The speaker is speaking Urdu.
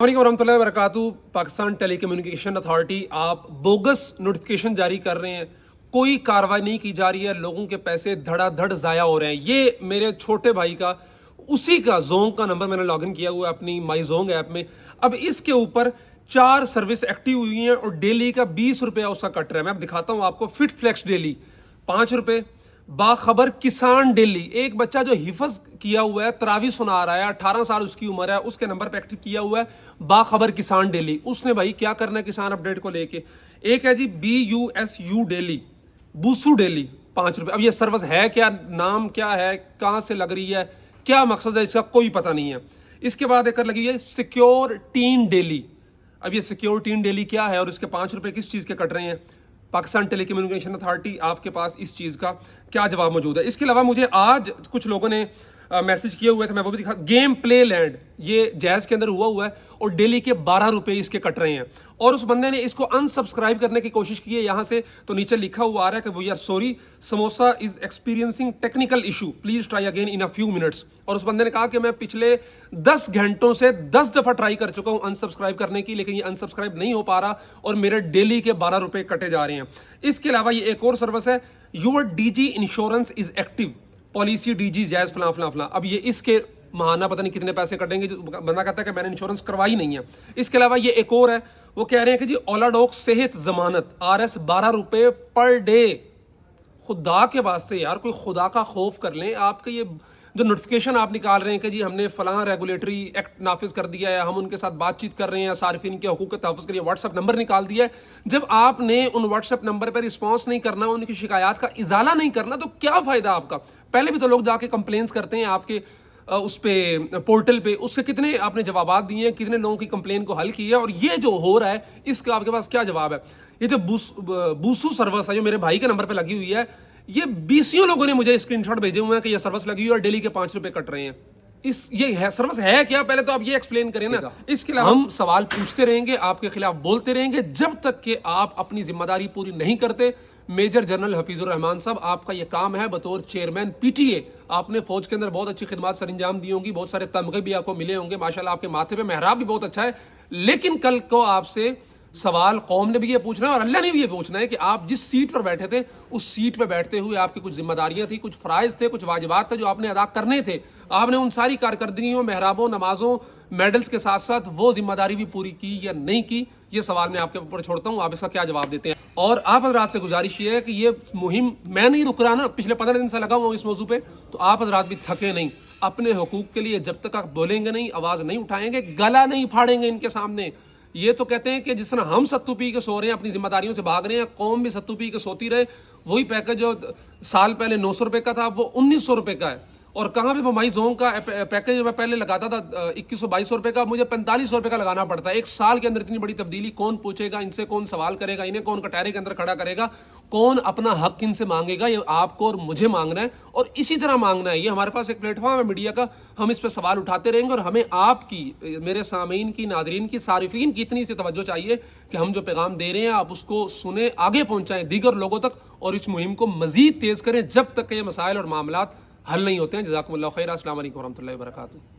السلام ورحمۃ وبرکاتہ۔ پاکستان ٹیلی کمیونیکیشن اتھارٹی آپ بوگس نوٹیفیکیشن جاری کر رہے ہیں، کوئی کارروائی نہیں کی جا رہی ہے، لوگوں کے پیسے دھڑا دھڑ ضائع ہو رہے ہیں۔ یہ میرے چھوٹے بھائی کا اسی کا زونگ کا نمبر میں نے لاگ ان کیا ہوا ہے اپنی مائی زونگ ایپ میں۔ اب اس کے اوپر 4 سروس ایکٹیو ہوئی ہیں اور ڈیلی کا 20 روپیہ اس کا کٹ رہا ہے۔ میں اب دکھاتا ہوں آپ کو۔ فٹ فلیکس ڈیلی 5 روپے، باخبر کسان ڈیلی، ایک بچہ جو حفظ کیا ہوا ہے، تراویح سنا رہا ہے، 18 سال اس کی عمر ہے، اس کے نمبر پہ ایکٹیو کیا ہوا ہے باخبر کسان ڈیلی۔ اس نے بھائی کیا کرنا ہے کسان اپڈیٹ کو لے کے۔ ایک ہے جی BUSU ڈیلی، بوسو ڈیلی 5 روپے۔ اب یہ سروس ہے کیا، نام کیا ہے، کہاں سے لگ رہی ہے، کیا مقصد ہے اس کا، کوئی پتہ نہیں ہے۔ اس کے بعد ایک لگی ہے سیکیور ٹین ڈیلی۔ اب یہ سیکیور ٹین ڈیلی کیا ہے اور اس کے 5 روپے کس چیز کے کٹ رہے ہیں؟ پاکستان ٹیلی کمیونیکیشن اتھارٹی آپ کے پاس اس چیز کا کیا جواب موجود ہے؟ اس کے علاوہ مجھے آج کچھ لوگوں نے میسج کیے ہوئے تھے، میں وہ بھی دکھا۔ گیم پلے لینڈ یہ جیز کے اندر ہوا ہے اور ڈیلی کے 12 روپے اس کے کٹ رہے ہیں، اور اس بندے نے اس کو انسبسکرائب کرنے کی کوشش کی ہے۔ یہاں سے تو نیچے لکھا ہوا آ رہا ہے کہ we are sorry, samosa is experiencing technical issue, please try again in a few minutes. اور اس بندے نے کہا کہ میں پچھلے 10 گھنٹوں سے 10 دفعہ ٹرائی کر چکا ہوں انسبسکرائب کرنے کی، لیکن یہ انسبسکرائب نہیں ہو پا رہا اور میرے ڈیلی کے 12 روپے کٹے جا رہے ہیں۔ اس کے علاوہ یہ ایک اور سروس ہے، your DG insurance is active, policy DG جائز فلاں فلاں فلاں۔ اب یہ اس کے ماہانہ پتہ نہیں کتنے پیسے کٹیں گے، جو بندہ کہتا ہے کہ میں نے انشورنس کروائی نہیں ہے۔ اس کے علاوہ یہ ایک اور ہے، وہ کہہ رہے ہیں کہ جی اولا ڈاک صحت ضمانت RS 12 روپے پر ڈے۔ خدا کے واسطے یار کوئی خدا کا خوف کر لیں۔ آپ کے یہ جو نوٹیفیکیشن آپ نکال رہے ہیں کہ جی ہم نے فلاں ریگولیٹری ایکٹ نافذ کر دیا ہے، ہم ان کے ساتھ بات چیت کر رہے ہیں، صارفین کے حقوق کے تحفظ کے لیے واٹس ایپ نمبر نکال دیا ہے، جب آپ نے ان واٹس ایپ نمبر پہ رسپانس نہیں کرنا، ان کی شکایات کا ازالہ نہیں کرنا، تو کیا فائدہ آپ کا؟ پہلے بھی تو لوگ جا کے کمپلینس کرتے ہیں آپ کے اس پہ پورٹل پہ، اس سے کتنے آپ نے جوابات دیے ہیں، کتنے لوگوں کی کمپلین کو حل کیا ہے، اور یہ جو ہو رہا ہے اس کا آپ کے پاس کیا جواب ہے؟ یہ جو بوسو سروس ہے جو میرے بھائی کے نمبر پہ لگی ہوئی ہے، یہ 20 لوگوں نے مجھے اسکرین شاٹ بھیجے ہوئے ہیں کہ یہ سروس لگی ہوئی ہے اور ڈیلی کے 5 روپے کٹ رہے ہیں۔ یہ ہے سروس ہے کیا؟ پہلے تو آپ یہ ایکسپلین کریں نا۔ اس کے علاوہ ہم سوال پوچھتے رہیں گے، آپ کے خلاف بولتے رہیں گے جب تک کہ آپ اپنی ذمہ داری پوری نہیں کرتے۔ میجر جنرل حفیظ الرحمان صاحب، آپ کا یہ کام ہے بطور چیئرمین PTA، آپ نے فوج کے اندر بہت اچھی خدمات سر انجام دی ہوں گی، بہت سارے تمغے بھی آپ کو ملے ہوں گے، ماشاءاللہ آپ کے ماتھے پہ محراب بھی بہت اچھا ہے، لیکن کل کو آپ سے سوال قوم نے بھی یہ پوچھنا ہے اور اللہ نے بھی یہ پوچھنا ہے کہ آپ جس سیٹ پر بیٹھے تھے اس سیٹ پہ بیٹھتے ہوئے آپ کی کچھ ذمہ داریاں تھیں، کچھ فرائض تھے، کچھ واجبات تھے جو آپ نے ادا کرنے تھے، آپ نے ان ساری کارکردگیوں، محرابوں، نمازوں، میڈلز کے ساتھ ساتھ وہ ذمہ داری بھی پوری کی یا نہیں کی؟ یہ سوال میں آپ کے اوپر چھوڑتا ہوں، آپ اس کا کیا جواب دیتے ہیں؟ اور آپ حضرات سے گزارش یہ ہے کہ یہ مہم میں نہیں رک رہا نا، پچھلے 15 دن سے لگا ہوا ہوں اس موضوع پہ، تو آپ حضرات بھی تھکے نہیں۔ اپنے حقوق کے لیے جب تک آپ بولیں گے نہیں، آواز نہیں اٹھائیں گے، گلا نہیں پھاڑیں گے ان کے سامنے۔ یہ تو کہتے ہیں کہ جس طرح ہم ستو پی کے سو رہے ہیں، اپنی ذمہ داریوں سے بھاگ رہے ہیں، قوم بھی ستو پی کے سوتی رہے۔ وہی پیکج جو سال پہلے 900 روپے کا تھا وہ 1900 روپے کا ہے، اور کہاں پہ وہ مائی زون کا پیکج جو میں پہلے لگاتا تھا 2100-2200 روپے کا، مجھے 4500 روپے کا لگانا پڑتا ہے۔ ایک سال کے اندر اتنی بڑی تبدیلی، کون پوچھے گا ان سے، کون سوال کرے گا انہیں، کون کٹہرے کے اندر کھڑا کرے گا، کون اپنا حق ان سے مانگے گا؟ یہ آپ کو اور مجھے مانگنا ہے، اور اسی طرح مانگنا ہے۔ یہ ہمارے پاس ایک پلیٹ فارم ہے میڈیا کا، ہم اس پہ سوال اٹھاتے رہیں گے، اور ہمیں آپ کی، میرے سامعین کی، ناظرین کی، صارفین کی اتنی سی توجہ چاہیے کہ ہم جو پیغام دے رہے ہیں آپ اس کو سنیں، آگے پہنچائیں دیگر لوگوں تک، اور اس مہم کو مزید تیز کریں جب تک کہ یہ مسائل اور معاملات حل نہیں ہوتے ہیں۔ جزاکم اللہ خیر۔ السلام علیکم ورحمۃ اللہ وبرکاتہ۔